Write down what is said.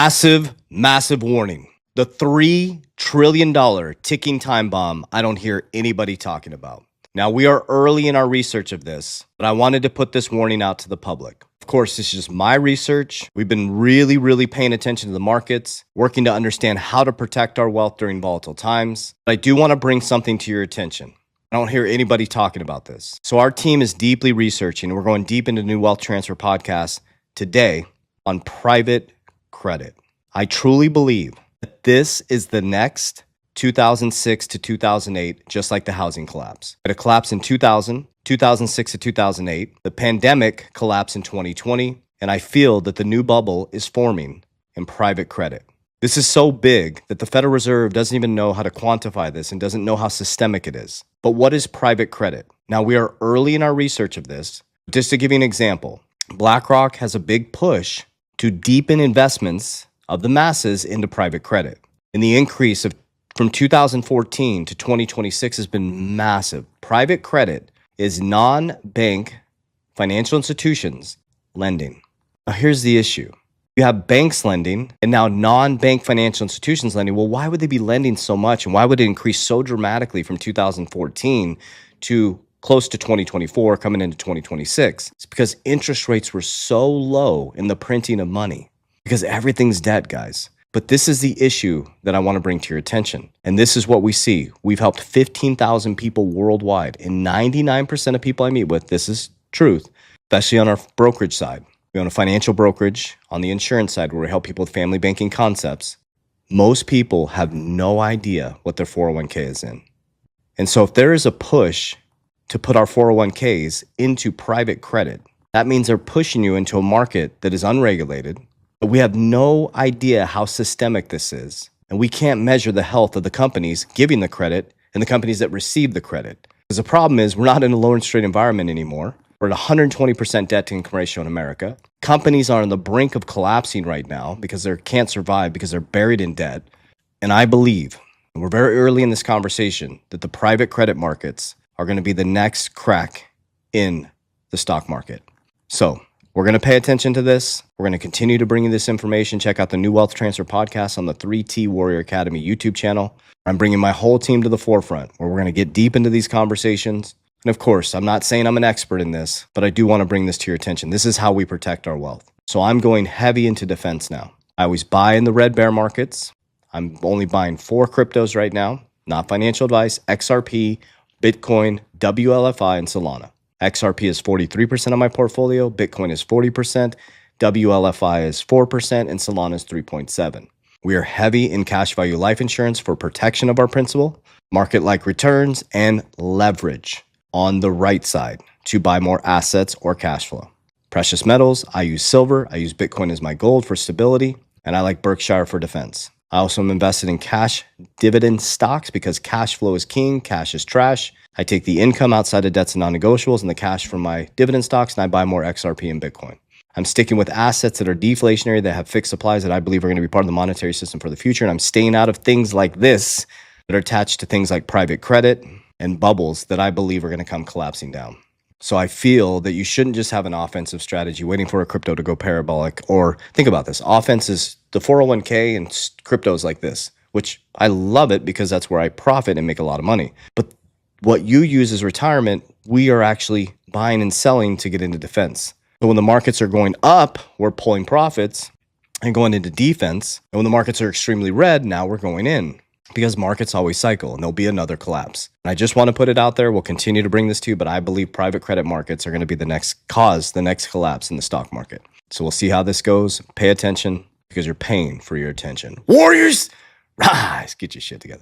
Massive warning. The $3 trillion ticking time bomb I don't hear anybody talking about. Now, we are early in our research of this, but I wanted to put this warning out to the public. Of course, this is just my research. We've been really paying attention to the markets, working to understand how to protect our wealth during volatile times. But I do want to bring something to your attention. I don't hear anybody talking about this. So our team is deeply researching. We're going deep into new wealth transfer podcasts today on private credit. I truly believe that this is the next 2006 to 2008, just like the housing collapse. It collapsed in 2000, 2006 to 2008. The pandemic collapsed in 2020, and I feel that the new bubble is forming in private credit. This is so big that the Federal Reserve doesn't even know how to quantify this and doesn't know how systemic it is. But what is private credit? Now, we are early in our research of this. Just to give you an example, BlackRock has a big push to deepen investments of the masses into private credit. And the increase from 2014 to 2026 has been massive. Private credit is non-bank financial institutions lending. Now, here's the issue. You have banks lending and now non-bank financial institutions lending. Well, why would they be lending so much? And why would it increase so dramatically from 2014 to close to 2024 coming into 2026? It's because interest rates were so low in the printing of money because everything's debt, guys. But this is the issue that I want to bring to your attention. And this is what we see. We've helped 15,000 people worldwide. And 99% of people I meet with, this is truth, especially on our brokerage side. We own a financial brokerage on the insurance side where we help people with family banking concepts. Most people have no idea what their 401k is in. And so if there is a push to put our 401ks into private credit, that means they're pushing you into a market that is unregulated. But we have no idea how systemic this is. And we can't measure the health of the companies giving the credit and the companies that receive the credit. Because the problem is we're not in a low interest rate environment anymore. We're at 120% debt to income ratio in America. Companies are on the brink of collapsing right now because they can't survive because they're buried in debt. And I believe, and we're very early in this conversation, that the private credit markets are going to be the next crack in the stock market. So we're going to pay attention to this. We're going to continue to bring you this information. Check out the New Wealth Transfer podcast on the 3T Warrior Academy YouTube channel. I'm bringing my whole team to the forefront where we're going to get deep into these conversations. And of course, I'm not saying I'm an expert in this, but I do want to bring this to your attention. This is how we protect our wealth. So I'm going heavy into defense now. I always buy in the red bear markets. I'm only buying 4 cryptos right now, not financial advice: XRP, Bitcoin, WLFI, and Solana. XRP is 43% of my portfolio, Bitcoin is 40%, WLFI is 4%, and Solana is 3.7%. We are heavy in cash value life insurance for protection of our principal, market-like returns, and leverage on the right side to buy more assets or cash flow. Precious metals, I use silver, I use Bitcoin as my gold for stability, and I like Berkshire for defense. I also am invested in cash dividend stocks because cash flow is king, cash is trash. I take the income outside of debts and non-negotiables and the cash from my dividend stocks, and I buy more XRP and Bitcoin. I'm sticking with assets that are deflationary, that have fixed supplies that I believe are going to be part of the monetary system for the future. And I'm staying out of things like this that are attached to things like private credit and bubbles that I believe are going to come collapsing down. So I feel that you shouldn't just have an offensive strategy waiting for a crypto to go parabolic. Or think about this. Offense is the 401k and cryptos like this, which I love it because that's where I profit and make a lot of money. But what you use as retirement, we are actually buying and selling to get into defense. So when the markets are going up, we're pulling profits and going into defense. And when the markets are extremely red, now we're going in because markets always cycle and there'll be another collapse. And I just want to put it out there. We'll continue to bring this to you, but I believe private credit markets are going to be the next collapse in the stock market. So we'll see how this goes. Pay attention because you're paying for your attention. Warriors, rise, get your shit together.